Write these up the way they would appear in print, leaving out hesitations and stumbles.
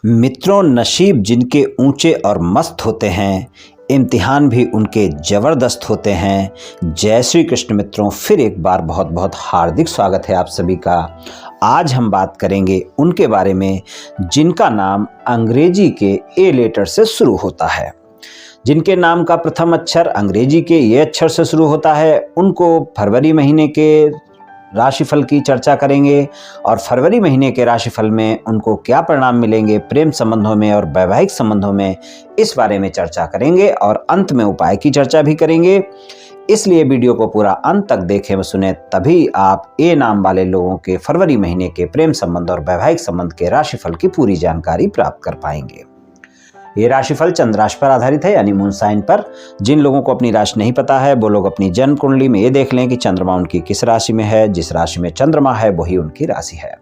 मित्रों, नसीब जिनके ऊंचे और मस्त होते हैं, इम्तिहान भी उनके ज़बरदस्त होते हैं। जय श्री कृष्ण मित्रों, फिर एक बार बहुत बहुत हार्दिक स्वागत है आप सभी का। आज हम बात करेंगे उनके बारे में जिनका नाम अंग्रेजी के ए लेटर से शुरू होता है। जिनके नाम का प्रथम अक्षर अंग्रेजी के ए अक्षर से शुरू होता है, उनको फरवरी महीने के राशिफल की चर्चा करेंगे और फरवरी महीने के राशिफल में उनको क्या परिणाम मिलेंगे प्रेम संबंधों में और वैवाहिक संबंधों में, इस बारे में चर्चा करेंगे और अंत में उपाय की चर्चा भी करेंगे। इसलिए वीडियो को पूरा अंत तक देखें व सुने, तभी आप ए नाम वाले लोगों के फरवरी महीने के प्रेम संबंध और वैवाहिक संबंध के राशिफल की पूरी जानकारी प्राप्त कर पाएंगे। ये राशिफल चंद्र राशि पर आधारित है, यानी मून साइन पर। जिन लोगों को अपनी राशि नहीं पता है वो लोग अपनी जन्म कुंडली में ये देख लें कि चंद्रमा उनकी किस राशि में है। जिस राशि में चंद्रमा है वही उनकी राशि है।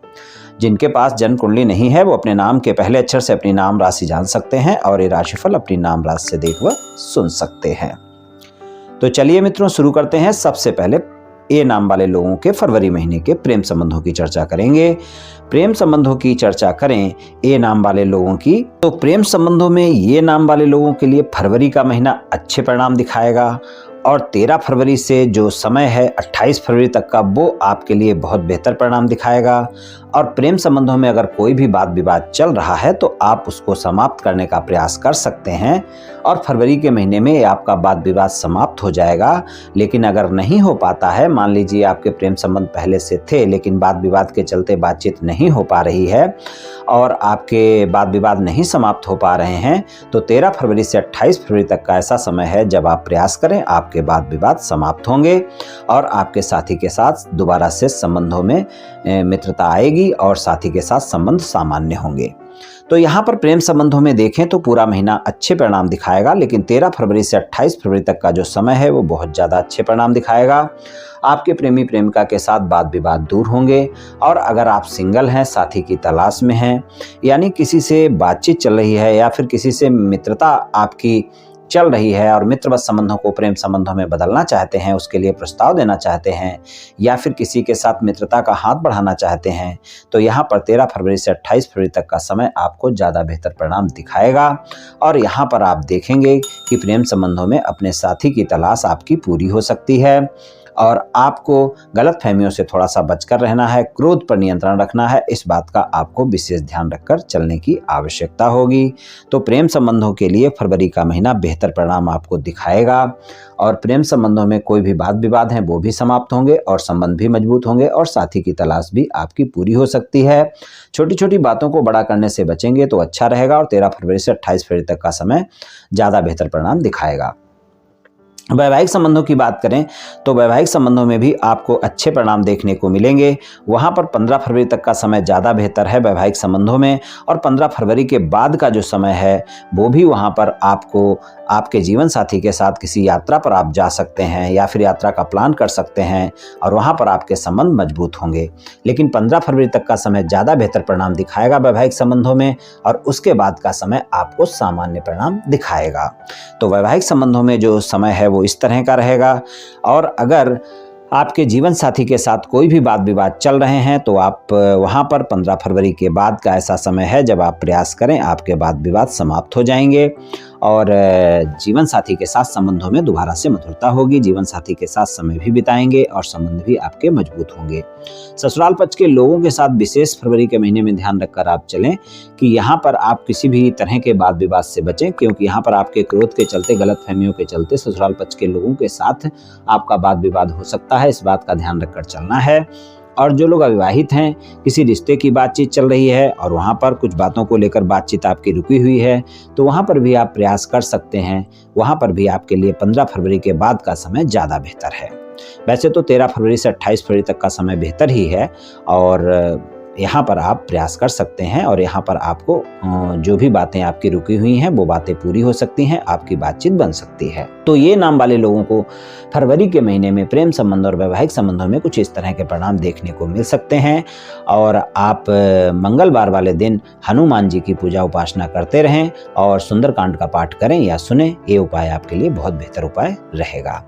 जिनके पास जन्म कुंडली नहीं है वो अपने नाम के पहले अक्षर से अपनी नाम राशि जान सकते हैं और ये राशिफल अपनी नाम राशि से देख व सुन सकते हैं। तो चलिए मित्रों, शुरू करते हैं। सबसे पहले ए नाम वाले लोगों के फरवरी महीने के प्रेम संबंधों की चर्चा करेंगे। प्रेम संबंधों की चर्चा करें ए नाम वाले लोगों की, तो प्रेम संबंधों में ये नाम वाले लोगों के लिए फरवरी का महीना अच्छे परिणाम दिखाएगा और 13 फरवरी से जो समय है 28 फरवरी तक का, वो आपके लिए बहुत बेहतर परिणाम दिखाएगा। और प्रेम संबंधों में अगर कोई भी वाद विवाद चल रहा है तो आप उसको समाप्त करने का प्रयास कर सकते हैं और फरवरी के महीने में आपका वाद विवाद समाप्त हो जाएगा। लेकिन अगर नहीं हो पाता है, मान लीजिए आपके प्रेम संबंध पहले से थे लेकिन वाद विवाद के चलते बातचीत नहीं हो पा रही है और आपके वाद विवाद नहीं समाप्त हो पा रहे हैं, तो 13 फरवरी से 28 फरवरी तक का ऐसा समय है जब आप प्रयास करें, आपके वाद विवाद समाप्त होंगे और आपके साथी के साथ दोबारा से संबंधों में मित्रता आएगी और साथी के साथ संबंध सामान्य होंगे। तो यहाँ पर प्रेम संबंधों में देखें तो पूरा महीना अच्छे परिणाम दिखाएगा, लेकिन 13 फरवरी से 28 फरवरी तक का जो समय है वो बहुत ज़्यादा अच्छे परिणाम दिखाएगा। आपके प्रेमी प्रेमिका के साथ वाद विवाद दूर होंगे और अगर आप सिंगल हैं, साथी की तलाश में हैं, यानी किसी से बातचीत चल रही है या फिर किसी से मित्रता आपकी चल रही है और मित्रवत संबंधों को प्रेम संबंधों में बदलना चाहते हैं, उसके लिए प्रस्ताव देना चाहते हैं या फिर किसी के साथ मित्रता का हाथ बढ़ाना चाहते हैं, तो यहाँ पर 13 फरवरी से 28 फरवरी तक का समय आपको ज़्यादा बेहतर परिणाम दिखाएगा। और यहाँ पर आप देखेंगे कि प्रेम संबंधों में अपने साथी की तलाश आपकी पूरी हो सकती है और आपको गलत फहमियों से थोड़ा सा बचकर रहना है, क्रोध पर नियंत्रण रखना है। इस बात का आपको विशेष ध्यान रखकर चलने की आवश्यकता होगी। तो प्रेम संबंधों के लिए फरवरी का महीना बेहतर परिणाम आपको दिखाएगा और प्रेम संबंधों में कोई भी वाद विवाद हैं वो भी समाप्त होंगे और संबंध भी मजबूत होंगे और साथी की तलाश भी आपकी पूरी हो सकती है। छोटी छोटी बातों को बड़ा करने से बचेंगे तो अच्छा रहेगा और 13 फरवरी से 28 फरवरी तक का समय ज़्यादा बेहतर परिणाम दिखाएगा। वैवाहिक संबंधों की बात करें तो वैवाहिक संबंधों में भी आपको अच्छे परिणाम देखने को मिलेंगे। वहाँ पर 15 फरवरी तक का समय ज़्यादा बेहतर है वैवाहिक संबंधों में और 15 फरवरी के बाद का जो समय है वो भी वहाँ पर आपको आपके जीवन साथी के साथ किसी यात्रा पर आप जा सकते हैं या फिर यात्रा का प्लान कर सकते हैं और वहाँ पर आपके संबंध मजबूत होंगे। लेकिन 15 फरवरी तक का समय ज़्यादा बेहतर परिणाम दिखाएगा वैवाहिक संबंधों में और उसके बाद का समय आपको सामान्य परिणाम दिखाएगा। तो वैवाहिक संबंधों में जो समय है वो इस तरह का रहेगा। और अगर आपके जीवन साथी के साथ कोई भी वाद विवाद चल रहे हैं तो आप वहां पर 15 फरवरी के बाद का ऐसा समय है जब आप प्रयास करें, आपके वाद विवाद समाप्त हो जाएंगे और जीवन साथी के साथ संबंधों में दोबारा से मधुरता होगी। जीवन साथी के साथ समय भी बिताएंगे और संबंध भी आपके मजबूत होंगे। ससुराल पक्ष के लोगों के साथ विशेष फरवरी के महीने में ध्यान रखकर आप चलें कि यहाँ पर आप किसी भी तरह के वाद विवाद से बचें, क्योंकि यहाँ पर आपके क्रोध के चलते, गलत फहमियों के चलते ससुराल पक्ष के लोगों के साथ आपका वाद विवाद हो सकता है। इस बात का ध्यान रखकर चलना है। और जो लोग अविवाहित हैं, किसी रिश्ते की बातचीत चल रही है और वहाँ पर कुछ बातों को लेकर बातचीत आपकी रुकी हुई है, तो वहाँ पर भी आप प्रयास कर सकते हैं। वहाँ पर भी आपके लिए 15 फरवरी के बाद का समय ज़्यादा बेहतर है। वैसे तो 13 फरवरी से 28 फरवरी तक का समय बेहतर ही है और यहाँ पर आप प्रयास कर सकते हैं और यहाँ पर आपको जो भी बातें आपकी रुकी हुई हैं वो बातें पूरी हो सकती हैं, आपकी बातचीत बन सकती है। तो ये नाम वाले लोगों को फरवरी के महीने में प्रेम संबंध और वैवाहिक संबंधों में कुछ इस तरह के परिणाम देखने को मिल सकते हैं। और आप मंगलवार वाले दिन हनुमान जी की पूजा उपासना करते रहें और सुंदरकांड का पाठ करें या सुने, ये उपाय आपके लिए बहुत बेहतर उपाय रहेगा।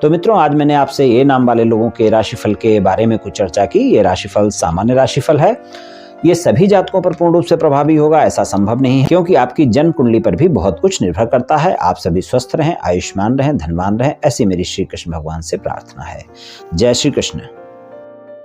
तो मित्रों, आज मैंने आपसे ये नाम वाले लोगों के राशिफल के बारे में कुछ चर्चा की। ये राशिफल सामान्य राशिफल है। ये सभी जातकों पर पूर्ण रूप से प्रभावी होगा ऐसा संभव नहीं है, क्योंकि आपकी जन्म कुंडली पर भी बहुत कुछ निर्भर करता है। आप सभी स्वस्थ रहें, आयुष्मान रहें, धनवान रहें, ऐसी मेरी श्री कृष्ण भगवान से प्रार्थना है। जय श्री कृष्ण।